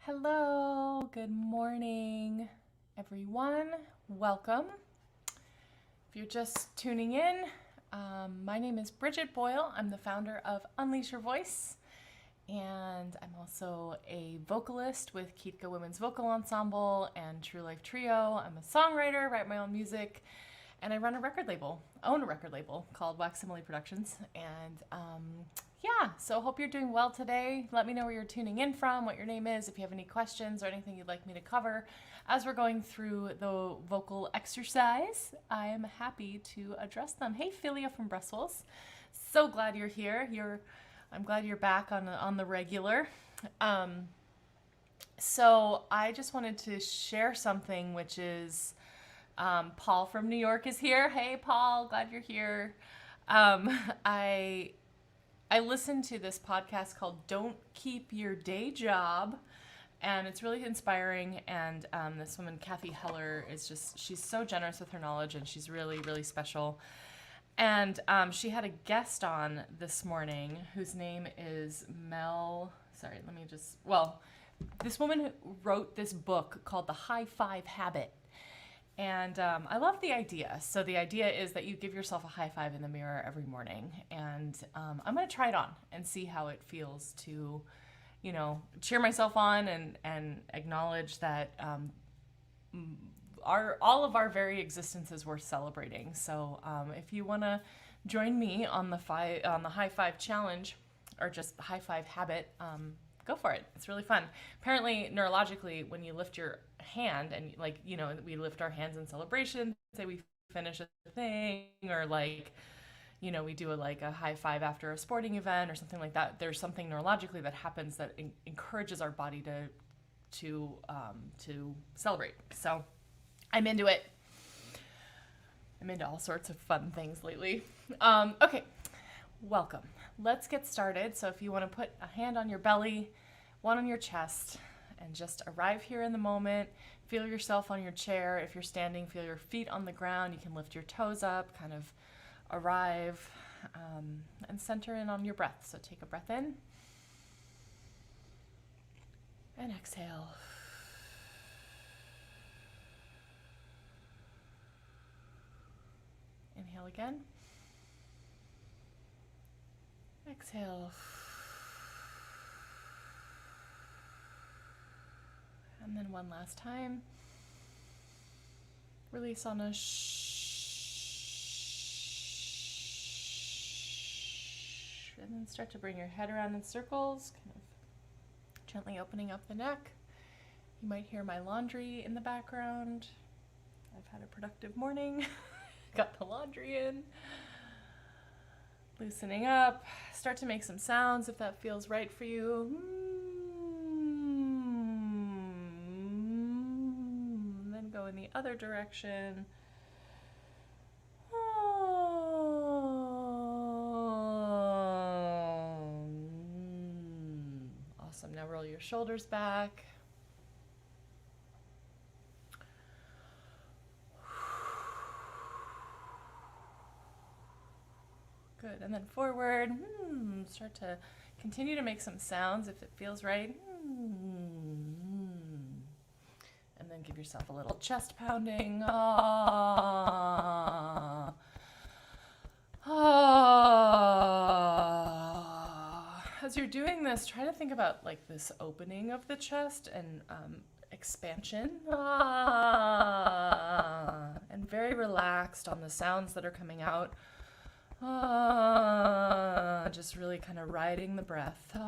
Hello, good morning, everyone. Welcome. If you're just tuning in, my name is Briget Boyle. I'm the founder of Unleash Your Voice, and I'm also a vocalist with Keetka Women's Vocal Ensemble and True Life Trio. I'm a songwriter, write my own music, and I run own a record label called Wax Emily Productions. And so hope you're doing well today. Let me know where you're tuning in from, what your name is, if you have any questions or anything you'd like me to cover. As we're going through the vocal exercise, I am happy to address them. Hey, Philia from Brussels. So glad you're here. I'm glad you're back on the regular. So I just wanted to share something, which is Paul from New York is here. Hey, Paul, glad you're here. I listened to this podcast called Don't Keep Your Day Job, and it's really inspiring. And this woman, Kathy Heller, she's so generous with her knowledge, and she's really, really special. And she had a guest on this morning whose name is this woman wrote this book called The High Five Habit. And I love the idea. So the idea is that you give yourself a high five in the mirror every morning. And I'm going to try it on and see how it feels to, cheer myself on and acknowledge that all of our very existence is worth celebrating. So if you want to join me on the high five challenge or just the high five habit, go for it. It's really fun. Apparently, neurologically, when you lift your hand and we lift our hands in celebration, say we finish a thing, or we do a high five after a sporting event or something like that. There's something neurologically that happens that encourages our body to celebrate. So I'm into it. I'm into all sorts of fun things lately. Okay, welcome. Let's get started. So if you want to put a hand on your belly, one on your chest, and just arrive here in the moment. Feel yourself on your chair. If you're standing, feel your feet on the ground. You can lift your toes up, kind of arrive, and center in on your breath. So take a breath in and exhale. Inhale again. Exhale. And then one last time. Release on a shh. And then start to bring your head around in circles, kind of gently opening up the neck. You might hear my laundry in the background. I've had a productive morning. Got the laundry in. Loosening up. Start to make some sounds if that feels right for you. And then go in the other direction. Awesome. Now roll your shoulders back. Good, and then forward. Start to continue to make some sounds if it feels right. And then give yourself a little chest pounding. Ah. Ah. As you're doing this, try to think about this opening of the chest and expansion. Ah. And very relaxed on the sounds that are coming out. Just really kind of riding the breath. Then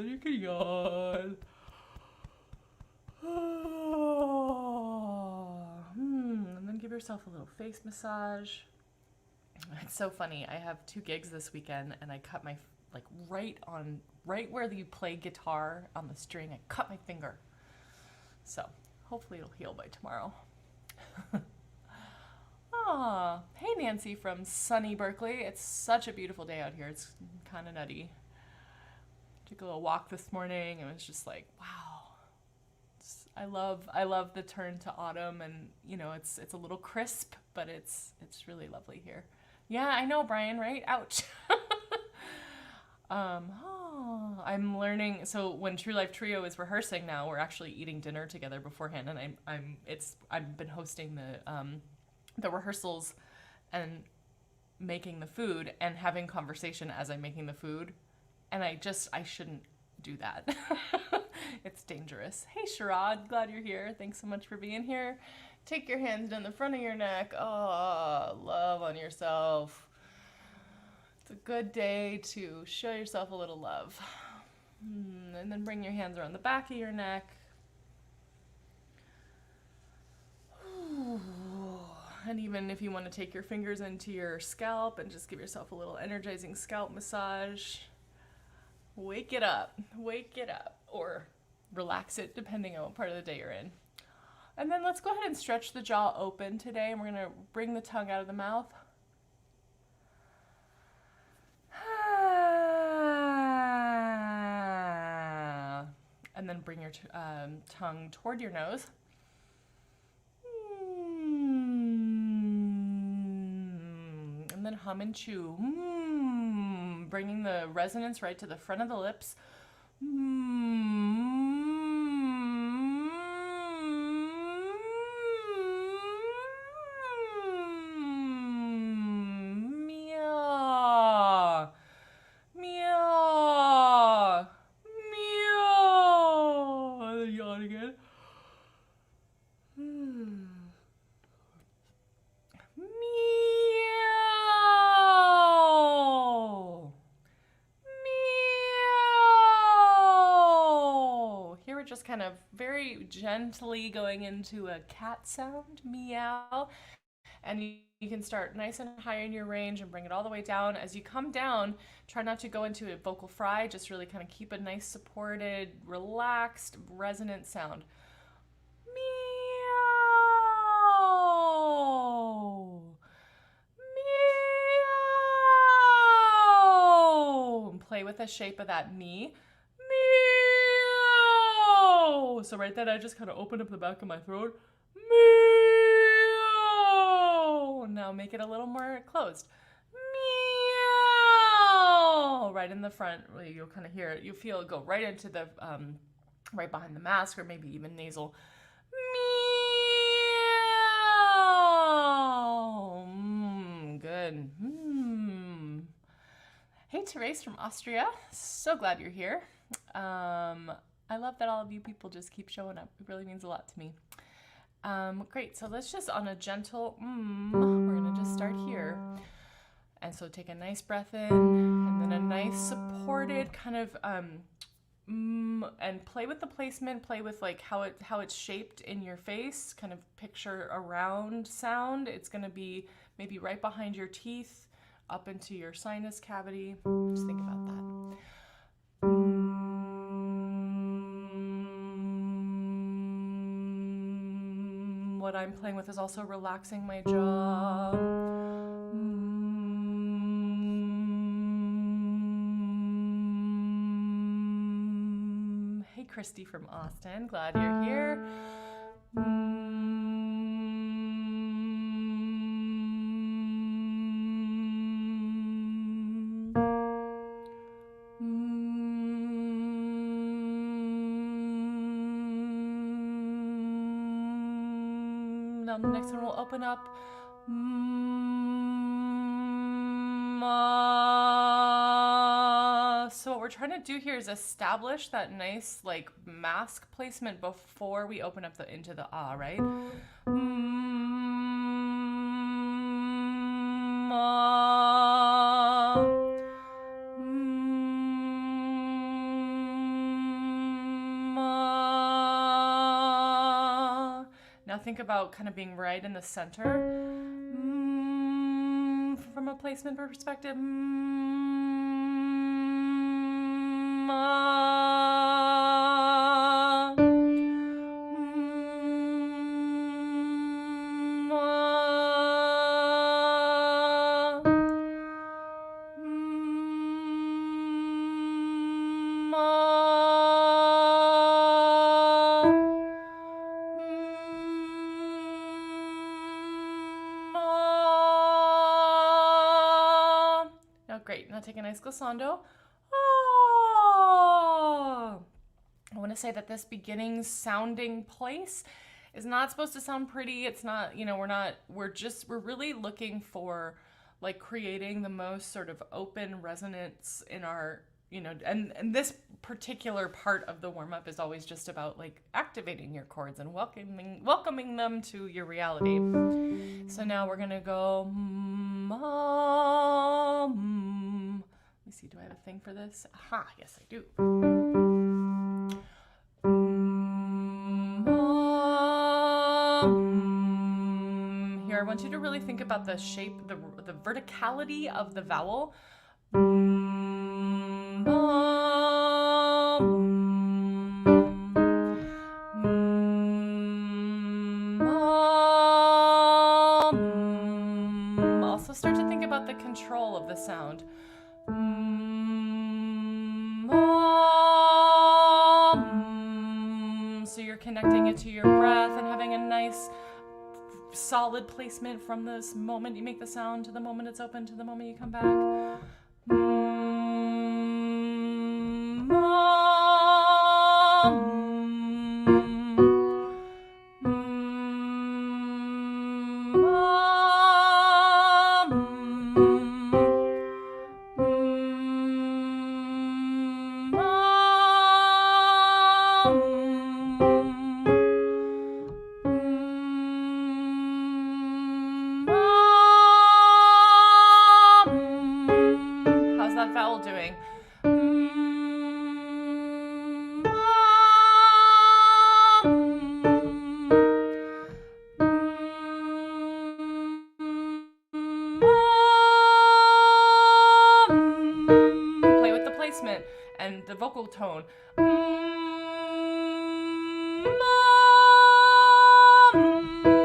you can yawn. And then give yourself a little face massage. It's so funny. I have 2 gigs this weekend, and I cut my right where you play guitar on the string. I cut my finger. So hopefully it'll heal by tomorrow. Hey Nancy from sunny Berkeley. It's such a beautiful day out here. It's kind of nutty. Took a little walk this morning and it was just wow. I love the turn to autumn, and it's a little crisp, but it's really lovely here. Yeah, I know, Brian, right? Ouch. I'm learning. So when True Life Trio is rehearsing now, we're actually eating dinner together beforehand, and I've been hosting the rehearsals and making the food and having conversation as I'm making the food, and I shouldn't do that. It's dangerous. Hey Sherrod, glad you're here. Thanks so much for being here. Take your hands down the front of your neck. Oh, love on yourself. It's a good day to show yourself a little love. And then bring your hands around the back of your neck. And even if you want to take your fingers into your scalp and just give yourself a little energizing scalp massage. Wake it up, or relax it depending on what part of the day you're in. And then let's go ahead and stretch the jaw open today, and we're going to bring the tongue out of the mouth. And then bring your tongue toward your nose. And then hum and chew. Bringing the resonance right to the front of the lips. Just kind of very gently going into a cat sound, meow, and you can start nice and high in your range and bring it all the way down. As you come down, try not to go into a vocal fry, just really kind of keep a nice supported, relaxed, resonant sound. Meow, meow, and play with the shape of that me. So right then I just kind of opened up the back of my throat. Meow. Now make it a little more closed. Meow. Right in the front, you'll kind of hear it. You feel it go right into the, right behind the mask, or maybe even nasal. Meow. Good. Hey, Therese from Austria. So glad you're here. I love that all of you people just keep showing up. It really means a lot to me. Great, so let's just on a gentle we're gonna just start here. And so take a nice breath in, and then a nice supported kind of, and play with the placement, play with like how it's shaped in your face, kind of picture a round sound. It's gonna be maybe right behind your teeth, up into your sinus cavity. Just think about that. What I'm playing with is also relaxing my jaw. Hey, Christy from Austin, glad you're here. Now the next one will open up. So what we're trying to do here is establish that nice like mask placement before we open up into the ah, right? Now think about kind of being right in the center from a placement perspective. Now great, now take a nice glissando. to say that this beginning sounding place is not supposed to sound pretty. It's not, you know, we're really looking for like creating the most sort of open resonance in our, you know, and this particular part of the warm-up is always just about like activating your chords and welcoming them to your reality. So now we're gonna go let me see, do I have a thing for this? Aha, yes I do. Here I want you to really think about the shape, the verticality of the vowel. Also start to think about the control of the sound. So you're connecting it to your breath and having a nice solid placement from this moment you make the sound to the moment it's open to the moment you come back. How's that vowel doing? Play with the placement and the vocal tone.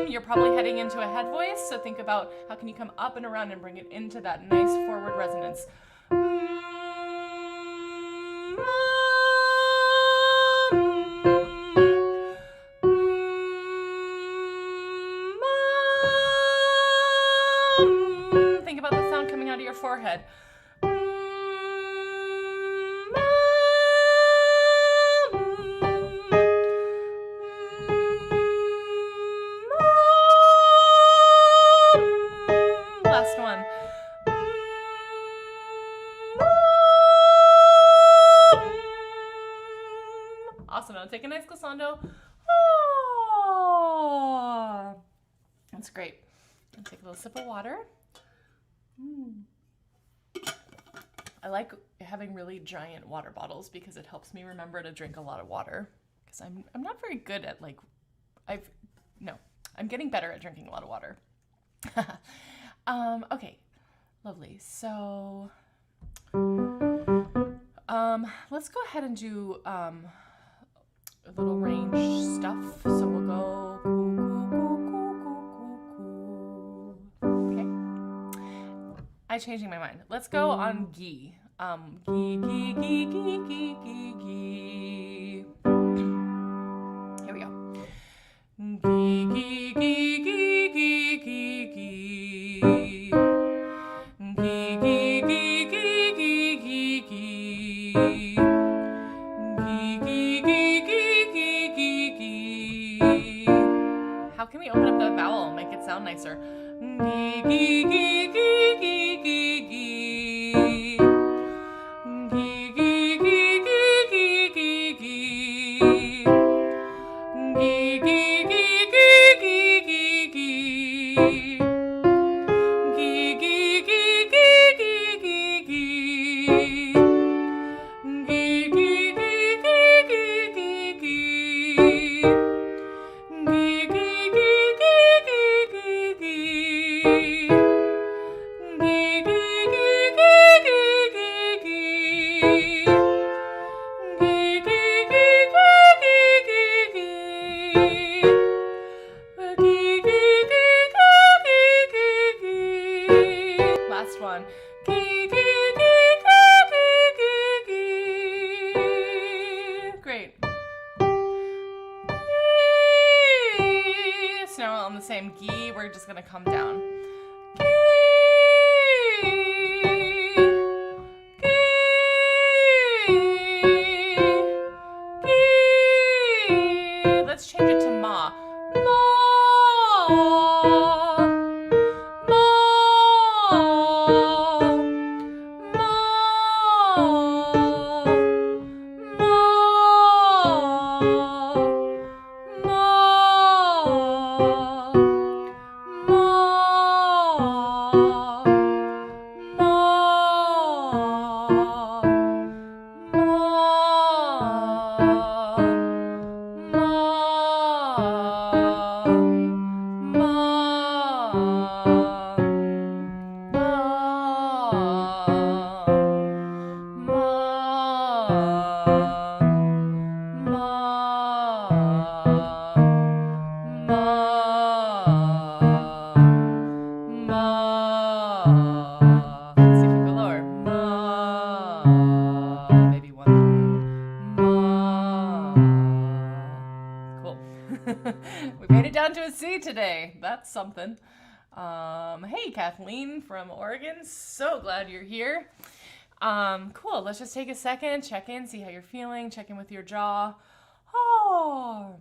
You're probably heading into a head voice, so think about how can you come up and around and bring it into that nice forward resonance. Think about the sound coming out of your forehead. Last one. Awesome. Now take a nice glissando. Oh, that's great. And take a little sip of water. I like having really giant water bottles because it helps me remember to drink a lot of water. Because I'm not very good at like, I'm getting better at drinking a lot of water. Okay, lovely. So, let's go ahead and do a little range stuff. So we'll go okay. I'm changing my mind. Let's go on gi. Gi, gi, gi, gi, gi, gi, gi. Here we go. Gi, gi, gi, gi, gi, gi, gi. Gi, gi, gi, gi, gi, gi, gi. Gi, gi, gi, gi, gi, gi, gi. How can we open up the vowel and make it sound nicer? Gi, gi, gi, gi, gi, gi, gi. Gi, gi, gi, gi, gi, gi, gi. Gi, gi, gi, gi, gi, gi, gi. Gi, gi, gi, gi, gi, gi, gi. Gi, gi, gi, gi, gi, gi, gi. Gi, gi, gi, gi, gi, gi, gi. Gi, gi, gi, gi, gi, gi, gi. Gi, gi, gi, gi, gi, gi, gi. Gi, gi, gi, gi, gi, gi. Last one. Gi, gi, gi, gi, gi, gi, gi. Great. So now on the same gi, we're just gonna come down. Gi, gi, gi, down to a C today. That's something. Hey, Kathleen from Oregon. So glad you're here. Cool. Let's just take a second, check in, see how you're feeling, check in with your jaw. Oh.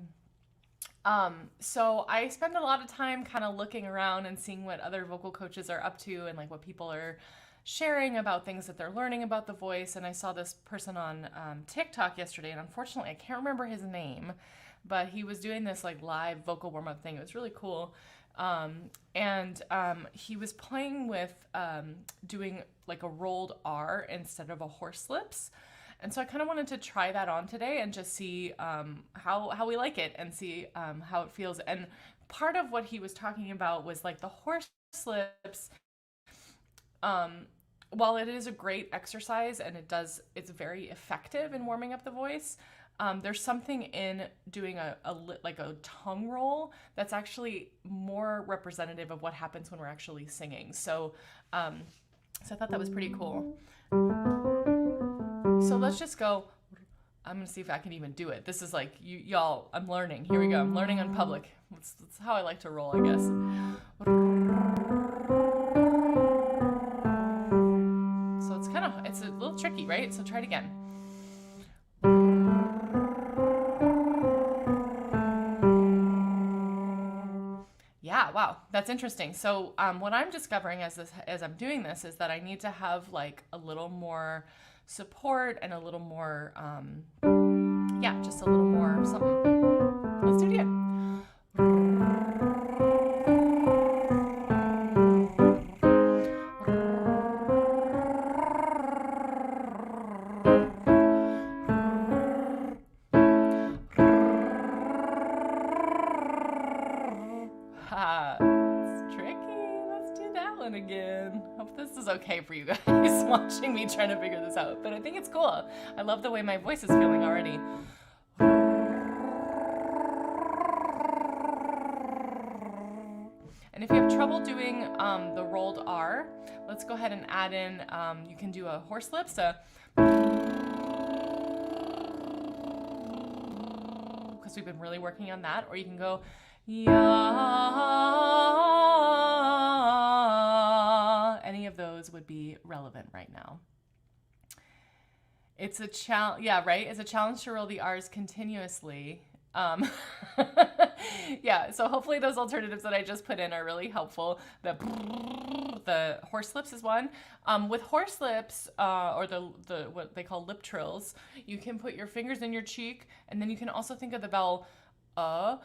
So I spend a lot of time kind of looking around and seeing what other vocal coaches are up to and like what people are sharing about things that they're learning about the voice. And I saw this person on TikTok yesterday, and unfortunately I can't remember his name, but he was doing this like live vocal warm-up thing. It was really cool. He was playing with doing like a rolled R instead of a horse lips. And so I kind of wanted to try that on today and just see how we like it and see how it feels. And part of what he was talking about was like the horse lips. While it is a great exercise and it's very effective in warming up the voice, there's something in doing a tongue roll that's actually more representative of what happens when we're actually singing. So I thought that was pretty cool. So let's just go. I'm gonna see if I can even do it. This is like y'all. I'm learning. Here we go. I'm learning on public. That's how I like to roll, I guess. So it's a little tricky, right? So try it again. Yeah, wow, that's interesting. So what I'm discovering as I'm doing this is that I need to have like a little more support and a little more, just a little more something. Let's do it again. It's tricky. Let's do that one again. Hope this is okay for you guys watching me trying to figure this out, but I think it's cool. I love the way my voice is feeling already. And if you have trouble doing the rolled R, let's go ahead and add in, you can do a horse lip, so because we've been really working on that, or you can go yeah. Any of those would be relevant right now. It's a challenge, yeah, right? It's a challenge to roll the R's continuously. Yeah, so hopefully those alternatives that I just put in are really helpful. The horse lips is one. With horse lips, or the what they call lip trills, you can put your fingers in your cheek, and then you can also think of the vowel or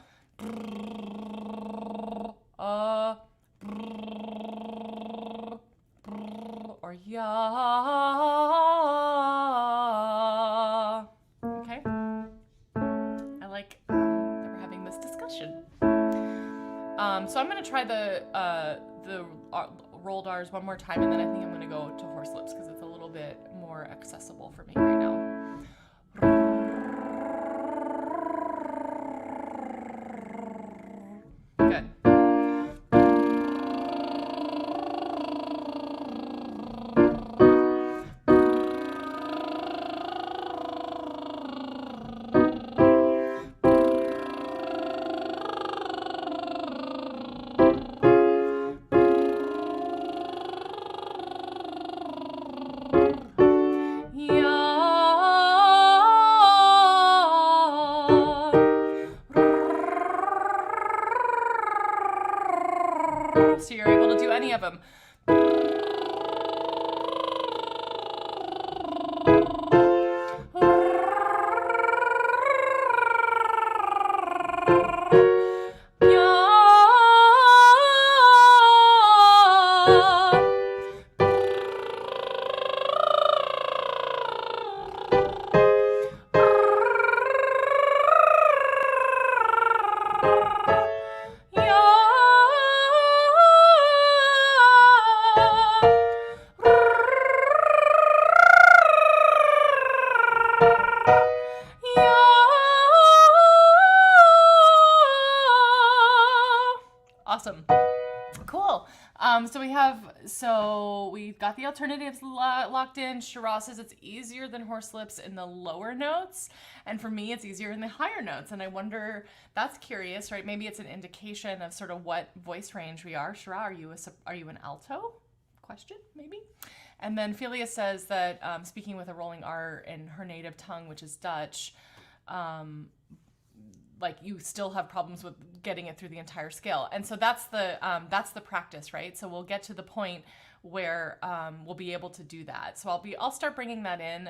yeah. Okay. I like that we're having this discussion. So I'm gonna try the rolled R's one more time, and then I think I'm gonna go to horse lips because it's a little bit more accessible for me right now. Good. So you're able to do any of them. So we got the alternatives locked in. Shiraz says it's easier than horse lips in the lower notes. And for me, it's easier in the higher notes. And I wonder, that's curious, right? Maybe it's an indication of sort of what voice range we are. Shiraz, are you an alto? Question, maybe? And then Philia says that speaking with a rolling R in her native tongue, which is Dutch, like you still have problems with getting it through the entire scale. And so that's the practice, right? So we'll get to the point where we'll be able to do that. So I'll start bringing that in.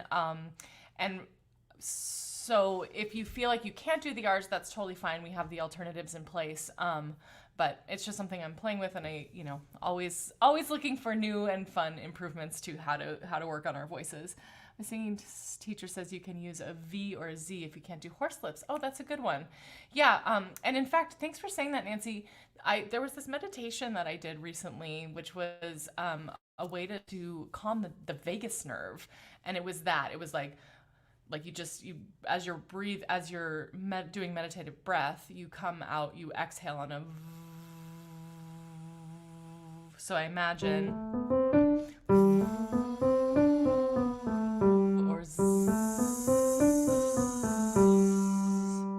And so if you feel like you can't do the R's, that's totally fine. We have the alternatives in place. But it's just something I'm playing with, and I, always looking for new and fun improvements to how to work on our voices. My singing teacher says you can use a V or a Z if you can't do horse lips. Oh, that's a good one. Yeah, and in fact, thanks for saying that, Nancy. There was this meditation that I did recently, which was a way to calm the vagus nerve, and it was like you as you're doing meditative breath, you come out, you exhale on a. So I imagine.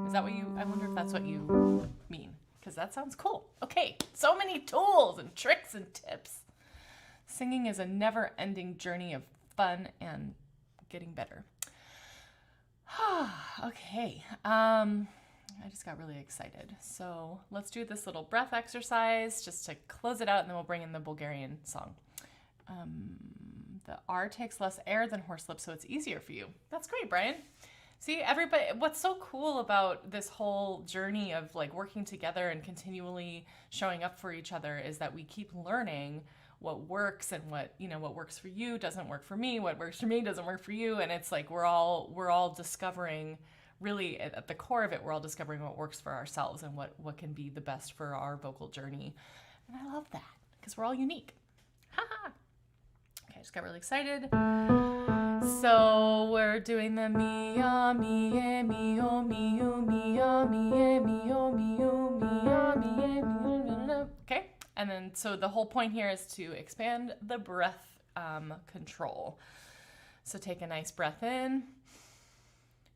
Is that what I wonder if that's what you mean, because that sounds cool. Okay, so many tools and tricks and tips. Singing is a never-ending journey of fun and getting better. Okay, I just got really excited. So let's do this little breath exercise just to close it out, and then we'll bring in the Bulgarian song. The R takes less air than horse lips, so it's easier for you. That's great, Brian. See, everybody, what's so cool about this whole journey of like working together and continually showing up for each other is that we keep learning what works, and what works for you doesn't work for me, what works for me doesn't work for you. And it's like we're all discovering, really at the core of it, we're all discovering what works for ourselves and what can be the best for our vocal journey. And I love that, because we're all unique. Haha. Okay, I just got really excited. So we're doing the mi, ah, mi, eh, mi, oh, mi, oh, mi, ah, mi, eh, mi, oh, mi, oh, mi, ah, mi, eh, mi, okay? And then, so the whole point here is to expand the breath control. So take a nice breath in.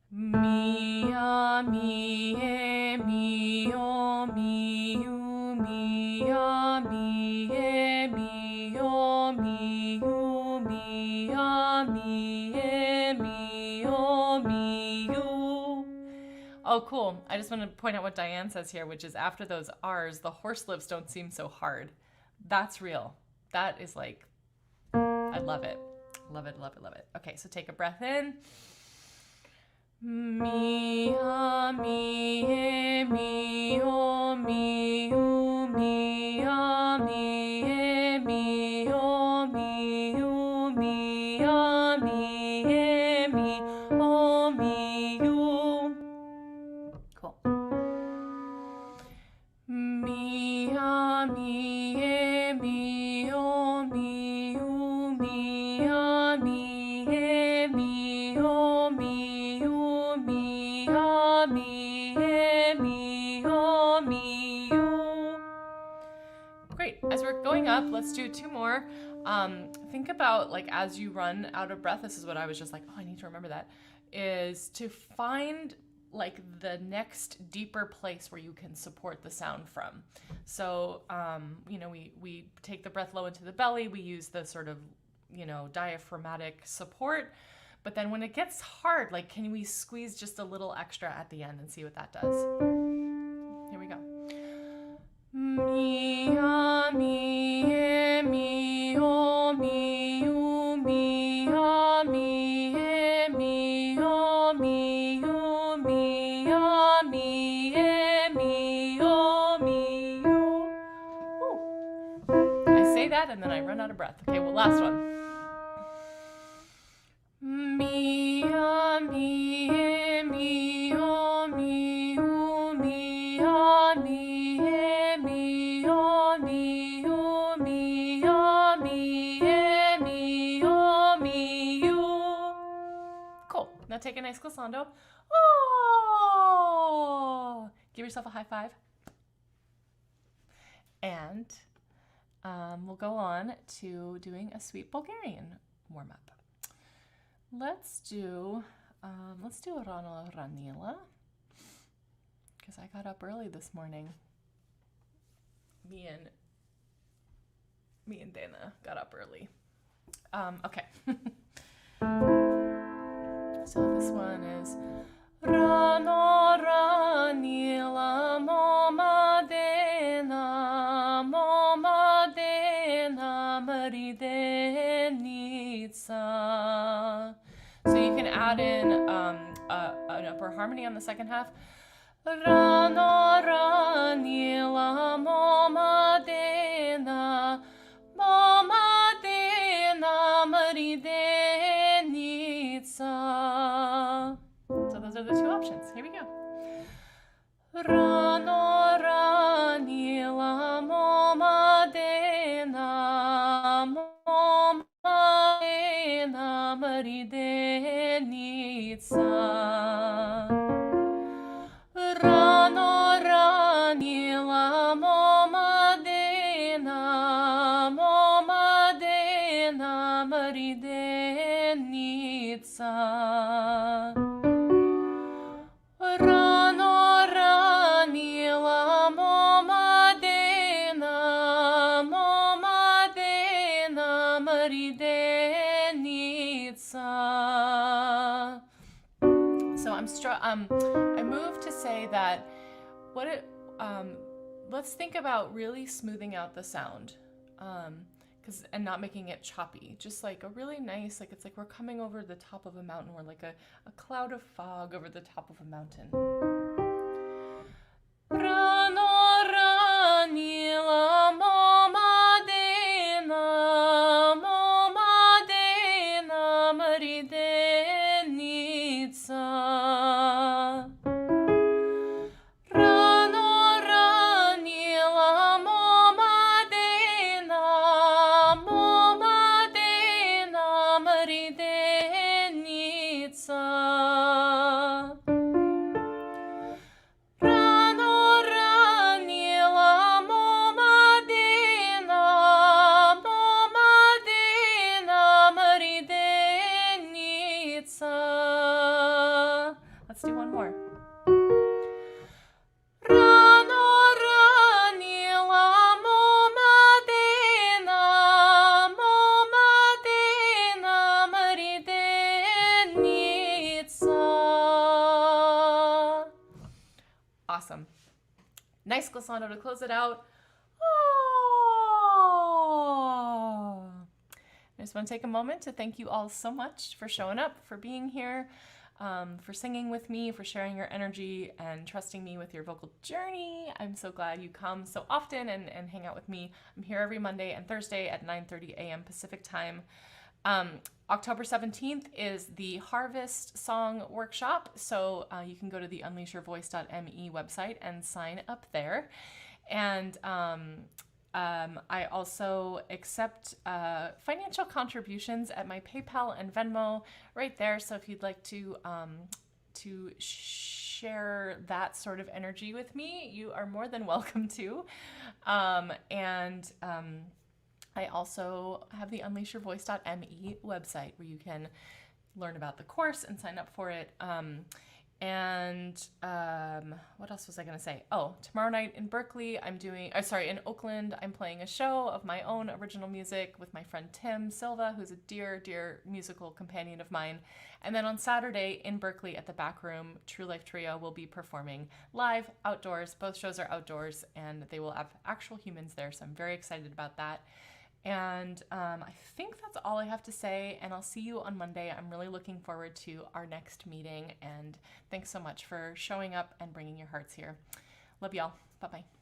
Mi, ah, mi, eh, mi, oh, mi, oh, mi, ah, mi, eh, mi, oh, mi, oh, mi, ah, mi, eh, mi, oh, mi, oh. Oh, cool. I just want to point out what Diane says here, which is after those R's, the horse lips don't seem so hard. That's real. That is like, I love it. Love it, love it, love it. Okay, so take a breath in. Mi, ah, mi, eh, mi, oh, mi, oh, mi, ah, mi, eh, mi, oh, mi, oh, mi, ah, mi, eh, mi, oh, mi, oh. Cool. Mi, ah, mi, eh, mi, oh, mi, oh, mi, ah, mi, eh, mi, oh, mi, oh, mi, ah, mi, eh, mi, oh, mi, oh. Great. As we're going up, let's do two more. Think about, like, as you run out of breath, this is what I was just like, oh, I need to remember that, is to find like the next deeper place where you can support the sound from. So, we take the breath low into the belly. We use the sort of, diaphragmatic support. But then when it gets hard, like, can we squeeze just a little extra at the end and see what that does? Here we go. Mi, ah, mi, eh, mi, oh, mi, oh, mi, ah, mi, eh, mi, oh, mi, oh, mi, ah, mi, eh, mi, oh, mi, oh. I say that and then I run out of breath. Okay, well, last one. Mi, ah, mi, eh, mi, oh, mi, oh, mi, ah, mi, eh, mi, oh, mi, oh, mi, ah, mi, eh, mi, oh, mi, oh. Cool. Now take a nice glissando. Oh! Give yourself a high five. And we'll go on to doing a sweet Bulgarian warm-up. Let's do Rano Ranila, because I got up early this morning. Me and Dana got up early. Okay. So this one is Rano Ranila Momadena Maridenitsa. So you can add in an upper harmony on the second half. Rano Ranila Momadena Maridenitsa. So those are the two options. Here we go. Rano Ranila Momadena Maridenitsa. Rano Ranila Momadena Maridenitsa. Rano Ranila Momadena Maridenitsa. So I moved to say that let's think about really smoothing out the sound, and not making it choppy. Just like a really nice, like it's like we're coming over the top of a mountain. We're like a cloud of fog over the top of a mountain. Rano Ranila Momadena Maridenitsa. Rano Ranila Momadena Maridenitsa. Rano Ranila Momadena Maridenitsa. Let's do one more. Rano Ranila Momadena Maridenitsa. Awesome. Nice glissando to close it out. Oh. I just want to take a moment to thank you all so much for showing up, for being here, for singing with me, for sharing your energy and trusting me with your vocal journey. I'm so glad you come so often and hang out with me. I'm here every Monday and Thursday at 9:30 a.m. Pacific time. October 17th is the Harvest Song Workshop, so you can go to the unleashyourvoice.me website and sign up there. And I also accept financial contributions at my PayPal and Venmo right there. So if you'd like to share that sort of energy with me, you are more than welcome to. I also have the unleashyourvoice.me website where you can learn about the course and sign up for it. What else was I going to say? Oh, tomorrow night in Berkeley, in Oakland, I'm playing a show of my own original music with my friend Tim Silva, who's a dear, dear musical companion of mine. And then on Saturday in Berkeley at the Back Room, True Life Trio will be performing live outdoors. Both shows are outdoors and they will have actual humans there. So I'm very excited about that. And I think that's all I have to say, and I'll see you on Monday. I'm really looking forward to our next meeting, and thanks so much for showing up and bringing your hearts here. Love y'all. Bye-bye.